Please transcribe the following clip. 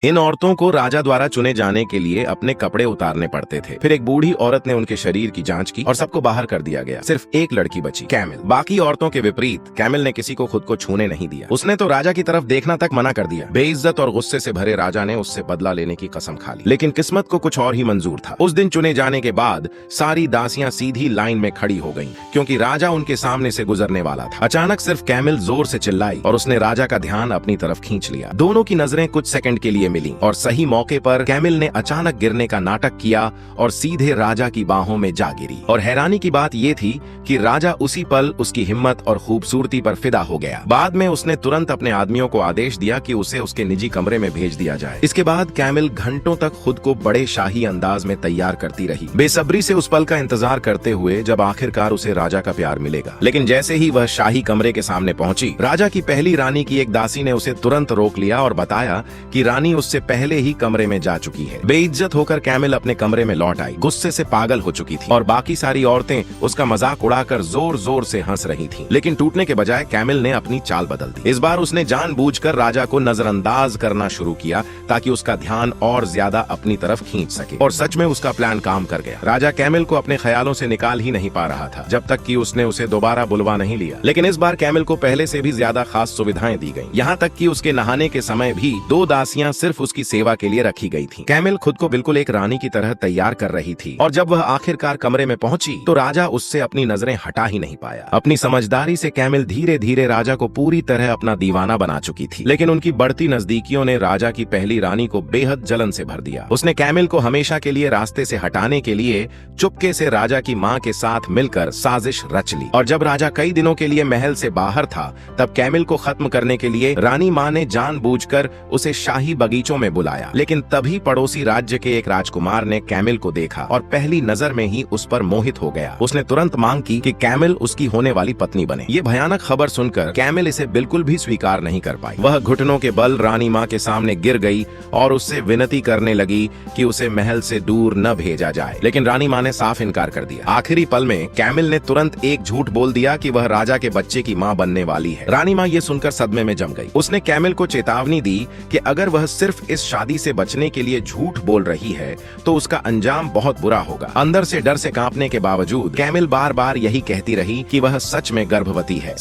इन औरतों को राजा द्वारा चुने जाने के लिए अपने कपड़े उतारने पड़ते थे। फिर एक बूढ़ी औरत ने उनके शरीर की जांच की और सबको बाहर कर दिया गया। सिर्फ एक लड़की बची, कैमिल। बाकी औरतों के विपरीत कैमिल ने किसी को खुद को छूने नहीं दिया। उसने तो राजा की तरफ देखना तक मना कर दिया। बेइज्जत और गुस्से से भरे राजा ने उससे बदला लेने की कसम खा ली, लेकिन किस्मत को कुछ और ही मंजूर था। उस दिन चुने जाने के बाद सारी दासियां सीधी लाइन में खड़ी हो गईं, क्योंकि राजा उनके सामने से गुजरने वाला था। अचानक सिर्फ कैमिल जोर से चिल्लाई और उसने राजा का ध्यान अपनी तरफ खींच लिया। दोनों की नजरें कुछ सेकंड के लिए मिली और सही मौके पर कैमिल ने अचानक गिरने का नाटक किया और सीधे राजा की बाहों में जा गिरी। और हैरानी की बात यह थी कि राजा उसी पल उसकी हिम्मत और खूबसूरती पर फिदा हो गया। बाद में उसने तुरंत अपने आदमियों को आदेश दिया कि उसे उसके निजी कमरे में भेज दिया जाए। इसके बाद कैमिल घंटों तक खुद को बड़े शाही अंदाज में तैयार करती रही, बेसब्री से उस पल का इंतजार करते हुए जब आखिरकार उसे राजा का प्यार मिलेगा। लेकिन जैसे ही वह शाही कमरे के सामने पहुंची, राजा की पहली रानी की एक दासी ने उसे तुरंत रोक लिया और बताया कि रानी उससे पहले ही कमरे में जा चुकी है। बेइज्जत होकर कैमिल अपने कमरे में लौट आई, गुस्से से पागल हो चुकी थी और बाकी सारी औरतें उसका मजाक उड़ाकर जोर जोर से हंस रही थीं। लेकिन टूटने के बजाय कैमिल ने अपनी चाल बदल दी। इस बार उसने जानबूझकर राजा को नजरअंदाज करना शुरू किया ताकि उसका ध्यान और ज्यादा अपनी तरफ खींच सके। और सच में उसका प्लान काम कर गया। राजा कैमिल को अपने ख्यालों से निकाल ही नहीं पा रहा था जब तक कि उसने उसे दोबारा बुलवा नहीं लिया। लेकिन इस बार कैमिल को पहले से भी ज्यादा खास सुविधाएं दी गईं। यहाँ तक कि उसके नहाने के समय भी 2 दासियां सिर्फ उसकी सेवा के लिए रखी गई थीं। कैमिल खुद को बिल्कुल एक रानी की तरह तैयार कर रही थी और जब वह आखिरकार कमरे में पहुंची तो राजा उससे अपनी नजरें हटा ही नहीं पाया। अपनी समझदारी से कैमिल धीरे धीरे राजा को पूरी तरह अपना दीवाना बना चुकी थी। लेकिन उनकी बढ़ती नजदीकियों ने राजा की पहली रानी को बेहद जलन से भर दिया। उसने कैमिल को हमेशा के लिए रास्ते से हटाने के लिए चुपके से राजा की माँ के साथ मिलकर साजिश रच ली। और जब राजा कई दिनों के लिए महल से बाहर था, तब कैमिल को खत्म करने के लिए रानी माँ ने जानबूझकर उसे शाही बगीचों में बुलाया। लेकिन तभी पड़ोसी राज्य के एक राजकुमार ने कैमिल को देखा और पहली नजर में ही उस पर मोहित हो गया। उसने तुरंत मांग की कि कैमिल उसकी होने वाली पत्नी बने। ये भयानक खबर सुनकर कैमिल इसे बिल्कुल भी स्वीकार नहीं कर पाई। वह घुटनों के बल रानी माँ के सामने गिर गई और उससे विनती करने लगी कि उसे महल से दूर न भेजा जाए। लेकिन रानी माँ ने साफ इनकार कर दिया। आखिरी पल में कैमिल ने तुरंत एक झूठ बोल दिया कि वह राजा के बच्चे की माँ बनने वाली है। रानी माँ ये सुनकर सदमे में जम गई। उसने कैमिल को चेतावनी दी कि अगर वह सिर्फ इस शादी से बचने के लिए झूठ बोल रही है तो उसका अंजाम बहुत बुरा होगा। अंदर से डर से कांपने के बावजूद कैमिल बार बार यही कहती रही कि वह सच में गर्भवती है।